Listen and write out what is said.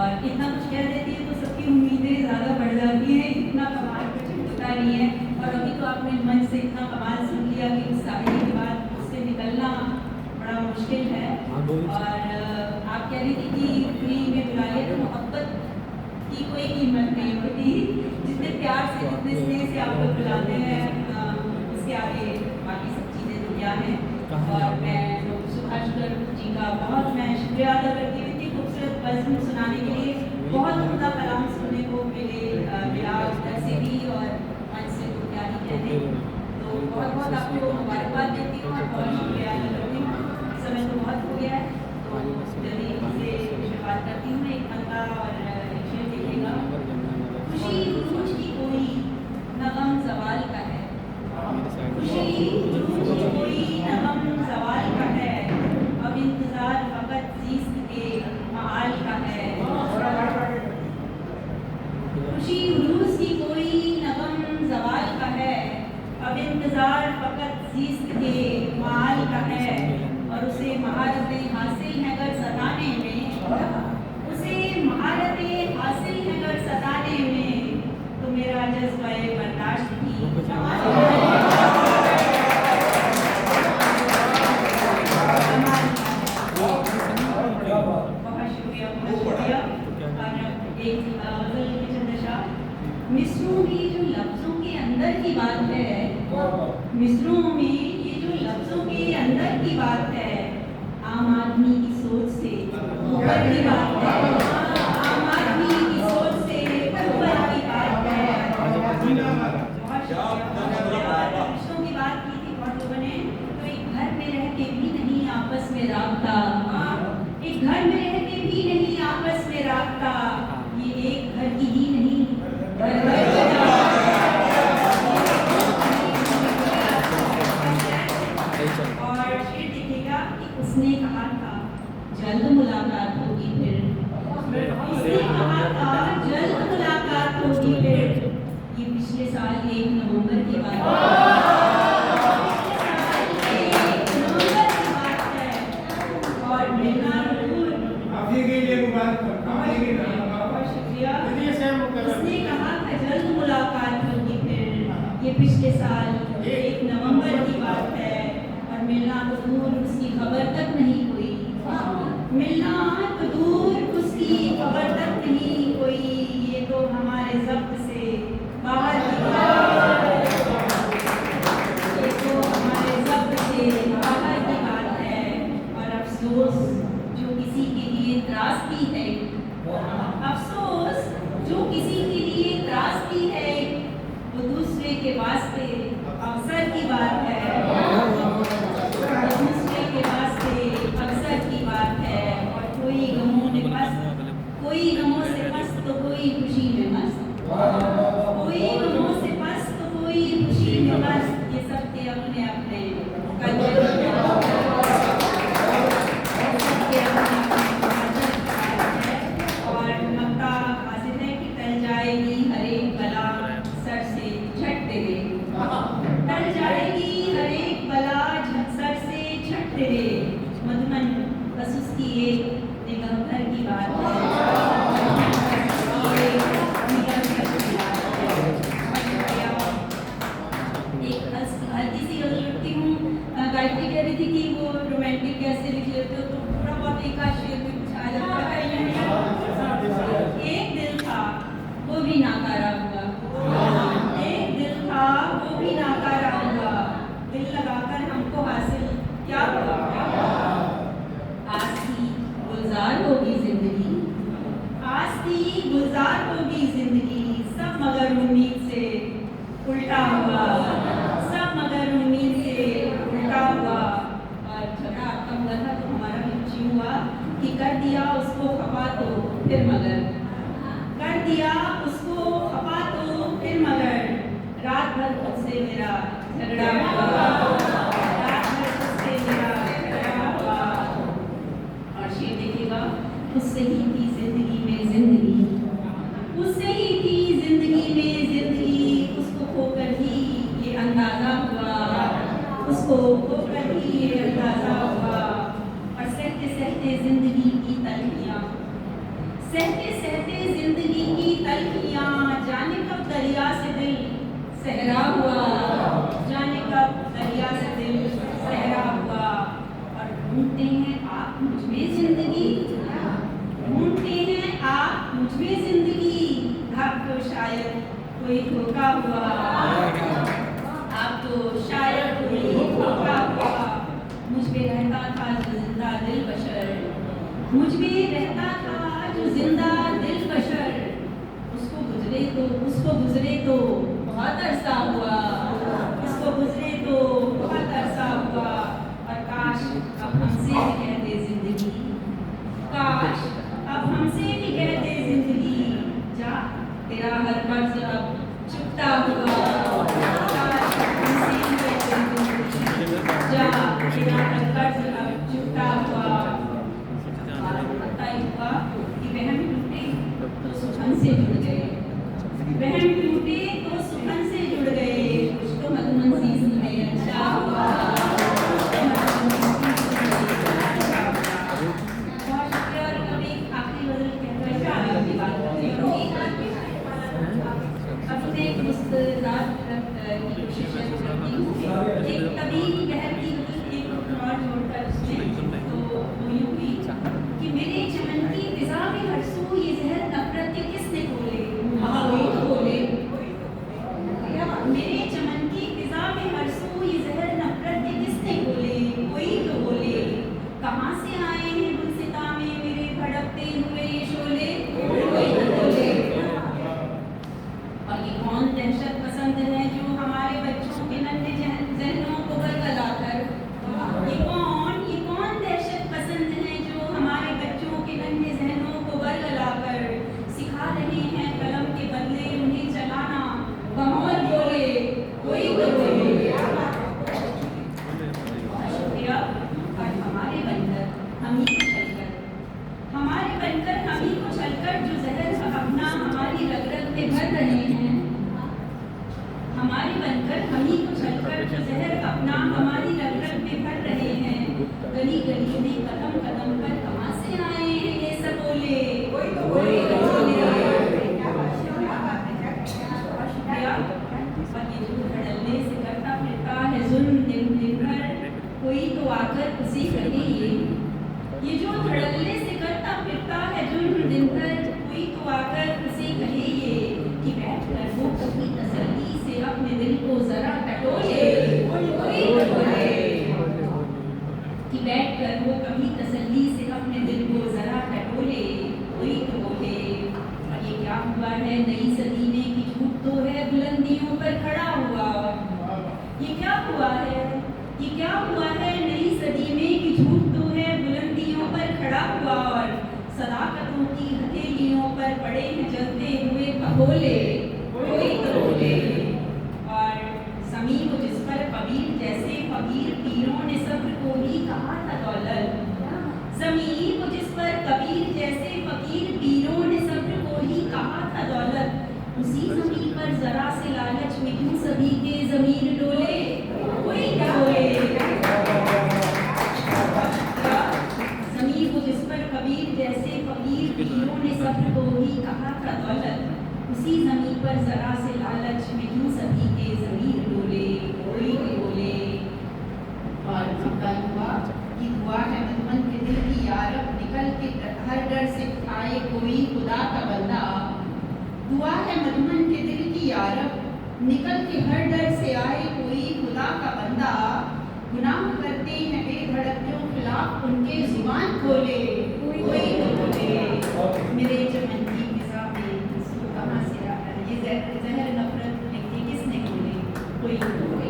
और इतना कुछ कह देती है तो सबकी उम्मीदें ज़्यादा बढ़ जाती हैं, इतना कमाल कुछ होता नहीं है। और अभी तो आपने मंच से इतना कमाल सुन लिया कि उस शायरी के बाद उससे निकलना बड़ा मुश्किल है। और आप कह रही थी कि फ्री में बुलाइए तो मोहब्बत की कोई कीमत नहीं होती, जितने प्यार से जितने स्नेह से आप लोग बुलाते हैं उसके आगे बाकी सब चीज़ें तो क्या हैं। और मैं सुभाष गर्ग जी का बहुत मैं शुक्रिया अदा करती हूँ इतनी खूबसूरत बज़्म सुनाने के लिए। बहुत उम्दा कलाम सुनने को मिला उधर से भी और मंच से तो क्या ही कहने। तो बहुत बहुत आपको मुबारकबाद देती हूँ और बहुत शुक्रिया अदा करती हूँ। समय तो बहुत हो गया है तो जल्दी से शुरुआत करती हूँ। एक बंदा और एक शेर देखिएगा। खुशी उरूज की कोई नगम ज़वाल का है, खुशी उरूज की कोई नगम ज़वाल का है, अब इंतज़ार फ़कत ज़ीस्त के माल का है। खुशी उरूज की कोई नगम ज़वाल का है, अब इंतज़ार फ़कत ज़ीस्त के माल का है। और उसे महारतें हासिल हैं अगर सताने में, उसे महारतें हासिल हैं अगर सताने में, तो मेरा जज्बा-ए बर्दाश्त भी मिसरों में जो लफ्ज़ों के अंदर की बात है, मिसरों में ये जो लफ्ज़ों के अंदर की बात है, आम आदमी की सोच से ऊपर की बात है, आम आदमी की सोच से ऊपर की बात है। रिश्तों की बात की थी बहुत लोगों ने, तो एक घर में रह के भी नहीं आपस में राबता, एक घर में रह के भी नहीं आपस में राबता, ये एक घर की ही नहीं और शेर देखिएगा कि उसने कहा था जल्द मुलाकात होगी फिर, उसने कहा था जल्द मुलाकात होगी फिर। ये पिछले साल 1 नवंबर की बात है और मिलना उसने कहा था जल्द मुलाकात होगी फिर। ये पिछले साल 1 नवंबर की बात है और मिलना तो दूर उसकी खबर तक नहीं हुई, मिलना तो दूर उसकी खबर तक नहीं हुई। ये तो हमारे ज़ब्त से बाहर की बात है, ये तो हमारे ज़ब्त से बाहर की बात है। और अफसोस जो किसी के लिए त्रासदी है, अफसोस जो किसी के लिए त्रासदी है, वो दूसरे के वास्ते अवसर की बात है, दूसरे के वास्ते अवसर की बात है। और कोई गमों में मस्त, कोई गमों से मस्त तो कोई खुशी में मस्त, कोई गमों से मस्त तो कोई खुशी में मस्त। ये सब के अपने अपने और मक्ता हासिल है कि टल जाएगी हर एक बला सर से झट तेरे, टल जाएगी हर एक बला सर से झट तेरे। मधुमन बस उसकी एक निगाह भर की बात है, एक हल्की सी गजल लिखती हूँ। गायत्री कह रही थी कि वो रोमांटिक कैसे लिख लेते हो, तो थोड़ा बहुत एक आध शेर में कुछ आ जाता है। एक दिल था वो भी नाकारा हुआ, एक दिल था वो भी नाकारा हुआ, दिल लगाकर हमको हासिल क्या हुआ। आज थी गुलजार होगी जिंदगी, आज थी गुलजार होगी जिंदगी, सब मगर उम्मीद से उल्टा हुआ, सब मगर उम्मीद से उल्टा हुआ। और झगड़ा आपका हुआ था तो हमारा भी कुछ हुआ कि कर दिया उसको खपा तो फिर मगर, कर दिया उसको खपा तो फिर मगर, रात भर खुद से मेरा झगड़ा हुआ, रात भर खुद से मेरा झगड़ा हुआ। और शेर देखिएगा, उससे ही थी जिंदगी में जिंदगी, उससे ही थी जिंदगी में जिंदगी, उसको खोकर ही ये अंदाजा हुआ, उसको खोकर ही ये अंदाजा हुआ। और सहते सहते जिंदगी की तलखियाँ, सहते सहते जिंदगी की तलखियां, जाने कब दरिया से दिल सहरा हुआ, जाने कब दरिया से दिल सहरा हुआ। और ढूंढते हैं आप मुझ में जिंदगी, ढूंढते हैं आप मुझ में जिंदगी, आपको शायद कोई धोखा हुआ, आपको शायद कोई धोखा हुआ। मुझ में रहता था जो जिंदा दिल बशर, मुझ में रहता था जो जिंदा दिल बशर, उसको गुजरे तो बहुत अरसा हुआ, उसको गुजरे तो बहुत अरसा हुआ। और काश अब हमसे भी कहते जिंदगी, काश अब हमसे भी कहते जिंदगी, जा तेरा हर कर्ज अब चुकता हुआ, काश हमसे भी कहते जिंदगी, जा तेरा हर कर्ज अब चुकता हुआ। पता ही हुआ कि वहम टूटे तो सुखन से जुड़ गए, वहम टूटे तो सुखन से जुड़ गए, कुछ तो मधुमंसीस में अच्छा हुआ। बहुत शुक्रिया। और कभी आखिरी गजल कहकर आपकी बात करती हूँ। अब मैं एक मुस्कुराहट की कोशिश करती हूँ, एक कभी बहर की गजल एक और जोड़कर उसमें तो वो यूँ हुई कि मेरे चमन की फिजा में हर सू ये जहर नफरत के किसने खोले, वही तो बोले। मेरे चमन की फिजा में हर सू ये जहर नफरत के किसने खोले, कोई तो बोले। कहाँ से आए हैं गुलसिता में मेरे भड़कते हुए ये शोले, कोई तो बोले। और ये कौन दहशत पसंद है जो हमारे बच्चों के नन्हे जहनों को बरगलाकर, ये कौन दहशत पसंद है जो हमारे बच्चों के नन्हे जहनों को बरगलाकर सिखा रहे हैं कलम के बदले उन्हें चलाना, बमौल बोले कोई तो बोले। शुक्रिया। और हमारे बनकर हम ही को छलकर, हमारे बनकर हम ही को छलकर जो जहर अपना हमारी रग रग में भर रहे हैं, हमारे बनकर हम ही को छलकर जो जहर अपना हमारी रग रग में भर रहे हैं। गली गली में कदम कदम पर कहाँ से आए हैं ये सब बोले, कोई तो बोले। और ये जो धड़ल्ले से करता फिरता है जुल्म दिन दिन भर, कोई तो आकर उसे कहे ये जो धड़ल्ले से करता फिरता है जुल्म दिन भर, कोई तो आकर उसे कहे ये कि बैठ कर वो कभी तसल्ली से अपने दिल को जरा टटोले, कोई तो बोले। कि बैठ कर वो कभी तसल्ली से अपने दिल को जरा टटोले, कोई तो बोले। और ये क्या हुआ है नई सदी में कि झूठ तो है बुलंदियों पर खड़ा हुआ, ये क्या हुआ है, ये क्या हुआ है नई सदी में कि झूठ तो है बुलंदियों पर खड़ा हुआ। और सदाकतों की हथेलियों पर पड़े हैं जलते हुए भगोले, कोई तो बोले। और समी को जिस पर कबीर जैसे फकीर पीरों ने सब्र को ही कहा था दौलत, ज़मीर को जिस पर कबीर जैसे फकीर पीरों ने सब्र को ही कहा था दौलत, उसी ज़मीर पर जरा से लालच में क्यों सभी के ज़मीर डोले, कोई क्या बोले। ज़मीर को जिस पर कबीर जैसे फकीर पीरों ने सब्र को ही कहा था दौलत, उसी ज़मीर पर जरा से लालच में क्यों सभी के ज़मीर डोले, कोई बोले। और हुआ है मधुमन के दिल की यारब निकल के हर डर से आए कोई खुदा का बंदा, दुआ है मधुमन के दिल की यारब निकल के हर डर से आए कोई खुदा का बंदा। गुनाह करते हैं बेधड़क जो खिलाफ उनके जुबान खोले, कोई तो बोले। मेरे चमन की फिजा में कहाँ से आकर ये जहर नफरत किसने खोले, कोई तो बोले।